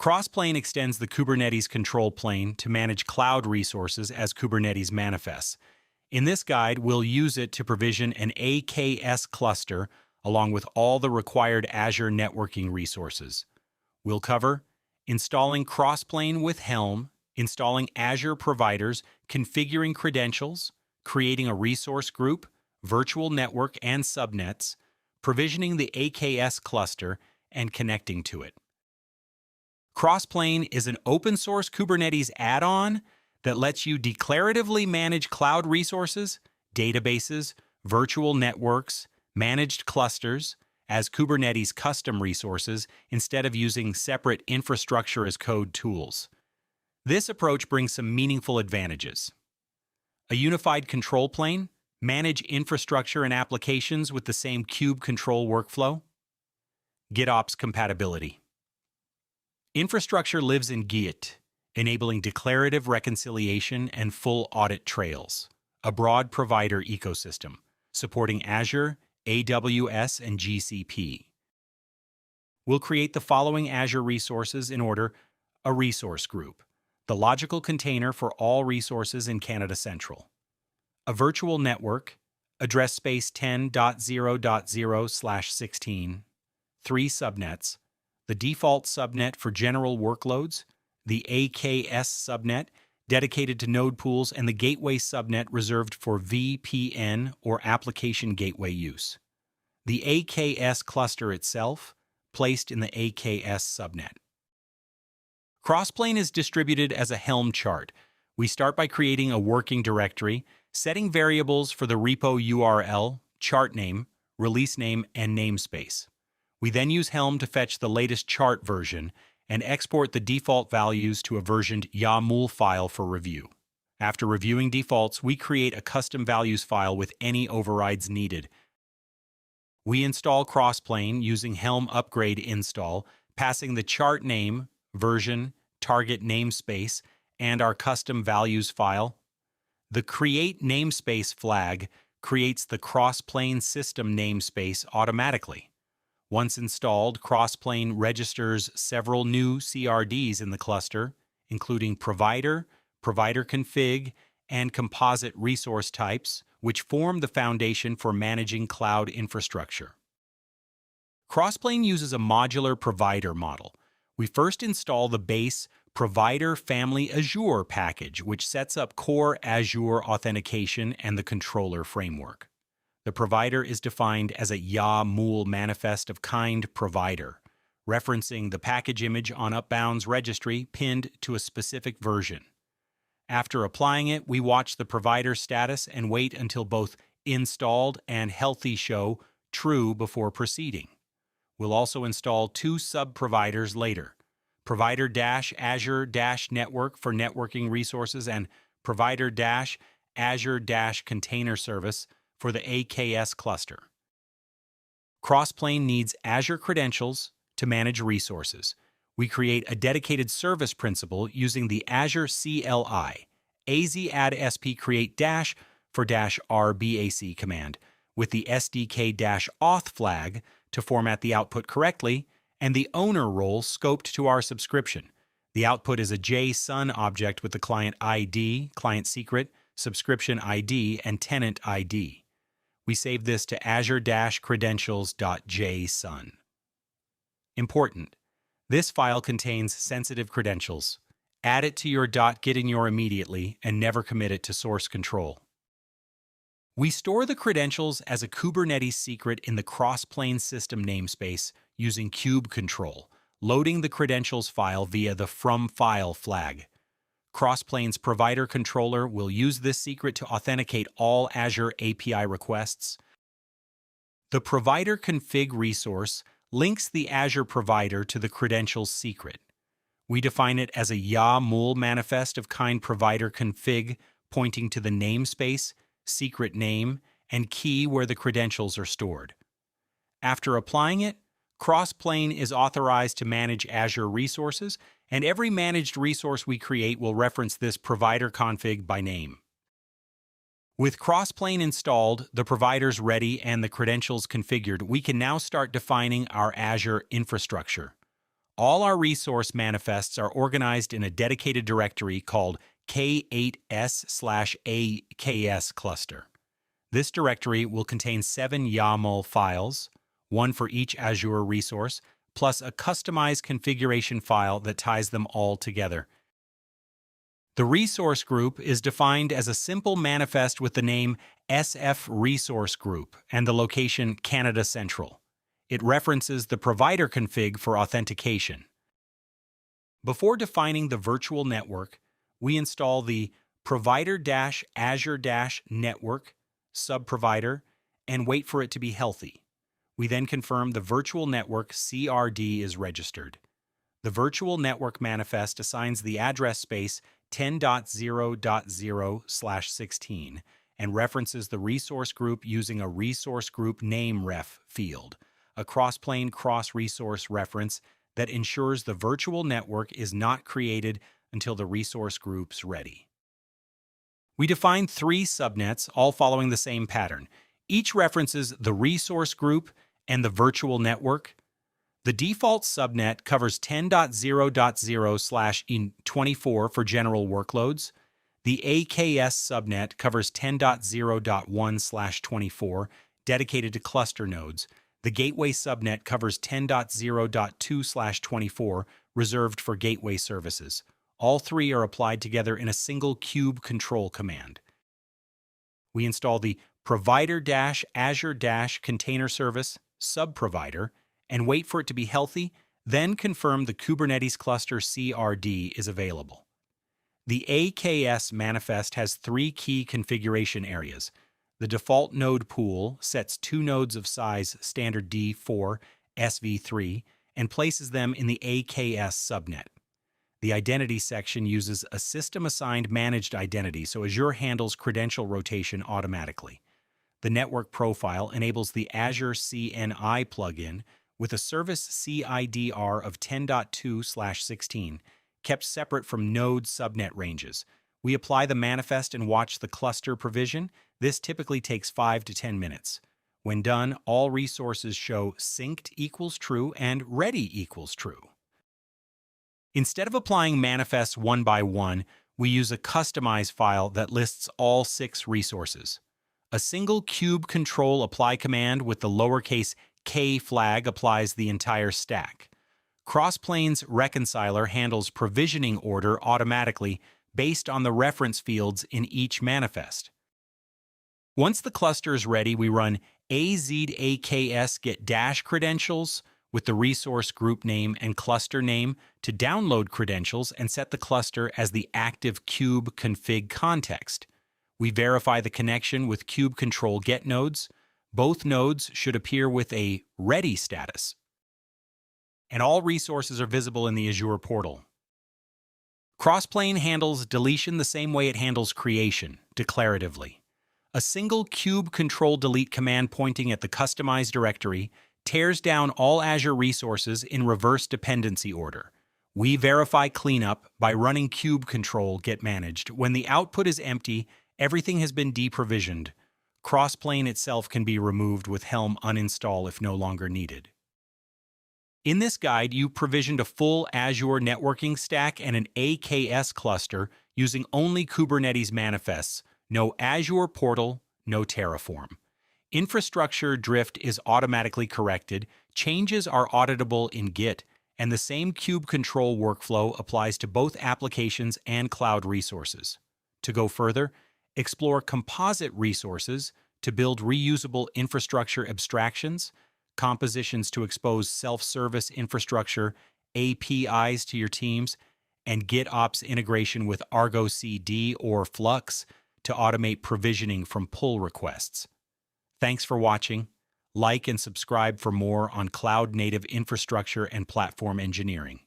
Crossplane extends the Kubernetes control plane to manage cloud resources as Kubernetes manifests. In this guide, we'll use it to provision an AKS cluster along with all the required Azure networking resources. We'll cover installing Crossplane with Helm, installing Azure providers, configuring credentials, creating a resource group, virtual network and subnets, provisioning the AKS cluster, and connecting to it. Crossplane is an open-source Kubernetes add-on that lets you declaratively manage cloud resources, databases, virtual networks, managed clusters as Kubernetes custom resources instead of using separate infrastructure as code tools. This approach brings some meaningful advantages. A unified control plane, manage infrastructure and applications with the same kube control workflow. GitOps compatibility. Infrastructure lives in Git, enabling declarative reconciliation and full audit trails. A broad provider ecosystem, supporting Azure, AWS, and GCP. We'll create the following Azure resources in order: a resource group, the logical container for all resources in Canada Central. A virtual network, address space 10.0.0/16, 3 subnets, the default subnet for general workloads, the AKS subnet, dedicated to node pools, and the gateway subnet reserved for VPN or application gateway use. The AKS cluster itself, placed in the AKS subnet. Crossplane is distributed as a Helm chart. We start by creating a working directory, setting variables for the repo URL, chart name, release name, and namespace. We then use Helm to fetch the latest chart version and export the default values to a versioned YAML file for review. After reviewing defaults, we create a custom values file with any overrides needed. We install Crossplane using Helm upgrade install, passing the chart name, version, target namespace, and our custom values file. The create namespace flag creates the Crossplane system namespace automatically. Once installed, Crossplane registers several new CRDs in the cluster, including provider, provider config, and composite resource types, which form the foundation for managing cloud infrastructure. Crossplane uses a modular provider model. We first install the base Provider Family Azure package, which sets up core Azure authentication and the controller framework. The provider is defined as a YAML manifest of kind provider, referencing the package image on Upbound's registry pinned to a specific version. After applying it, we watch the provider status and wait until both installed and healthy show true before proceeding. We'll also install 2 sub-providers later: Provider-Azure-Network for networking resources and Provider-Azure-Container Service for the AKS cluster. Crossplane needs Azure credentials to manage resources. We create a dedicated service principal using the Azure CLI, az-add-sp-create- for -rbac command, with the SDK-auth flag to format the output correctly, and the owner role scoped to our subscription. The output is a JSON object with the client ID, client secret, subscription ID, and tenant ID. We save this to azure-credentials.json. Important: this file contains sensitive credentials. Add it to your .gitignore immediately and never commit it to source control. We store the credentials as a Kubernetes secret in the Crossplane system namespace using kubectl, loading the credentials file via the from-file flag. Crossplane's provider controller will use this secret to authenticate all Azure API requests. The provider config resource links the Azure provider to the credentials secret. We define it as a YAML manifest of kind provider config pointing to the namespace, secret name, and key where the credentials are stored. After applying it, Crossplane is authorized to manage Azure resources, and every managed resource we create will reference this provider config by name. With Crossplane installed, the providers ready, and the credentials configured, we can now start defining our Azure infrastructure. All our resource manifests are organized in a dedicated directory called K8s/AKS cluster. This directory will contain 7 YAML files, one for each Azure resource, plus a customized configuration file that ties them all together. The resource group is defined as a simple manifest with the name SF Resource Group and the location Canada Central. It references the provider config for authentication. Before defining the virtual network, we install the provider-azure-network subprovider and wait for it to be healthy. We then confirm the virtual network CRD is registered. The virtual network manifest assigns the address space 10.0.0/16 and references the resource group using a resource group name ref field, a Crossplane cross-resource reference that ensures the virtual network is not created until the resource group's ready. We define 3 subnets, all following the same pattern. Each references the resource group and the virtual network. The default subnet covers 10.0.0/24 for general workloads. The AKS subnet covers 10.0.1/24, dedicated to cluster nodes. The gateway subnet covers 10.0.2/24, reserved for gateway services. All 3 are applied together in a single kubectl command. We install the provider-azure-container service subprovider and wait for it to be healthy, then confirm the Kubernetes cluster CRD is available. The AKS manifest has 3 key configuration areas. The default node pool sets 2 nodes of size standard D4 SV3 and places them in the AKS subnet. The identity section uses a system-assigned managed identity, so Azure handles credential rotation automatically. The network profile enables the Azure CLI plugin with a service CIDR of 10.2/16, kept separate from node subnet ranges. We apply the manifest and watch the cluster provision. This typically takes 5 to 10 minutes. When done, all resources show synced equals true and ready equals true. Instead of applying manifests one by one, we use a customize file that lists all 6 resources. A single kubectl apply command with the lowercase k flag applies the entire stack. Crossplane's reconciler handles provisioning order automatically based on the reference fields in each manifest. Once the cluster is ready, we run AKS get -credentials with the resource group name and cluster name to download credentials and set the cluster as the active kube config context. We verify the connection with kubectl get nodes. Both nodes should appear with a ready status. And all resources are visible in the Azure portal. Crossplane handles deletion the same way it handles creation, declaratively. A single kubectl delete command pointing at the customized directory tears down all Azure resources in reverse dependency order. We verify cleanup by running kubectl get managed. When the output is empty, everything has been deprovisioned. Crossplane itself can be removed with Helm uninstall if no longer needed. In this guide, you provisioned a full Azure networking stack and an AKS cluster using only Kubernetes manifests, no Azure portal, no Terraform. Infrastructure drift is automatically corrected, changes are auditable in Git, and the same kubectl workflow applies to both applications and cloud resources. To go further, explore composite resources to build reusable infrastructure abstractions, compositions to expose self-service infrastructure APIs to your teams, and GitOps integration with Argo CD or Flux to automate provisioning from pull requests. Thanks for watching. Like and subscribe for more on cloud-native infrastructure and platform engineering.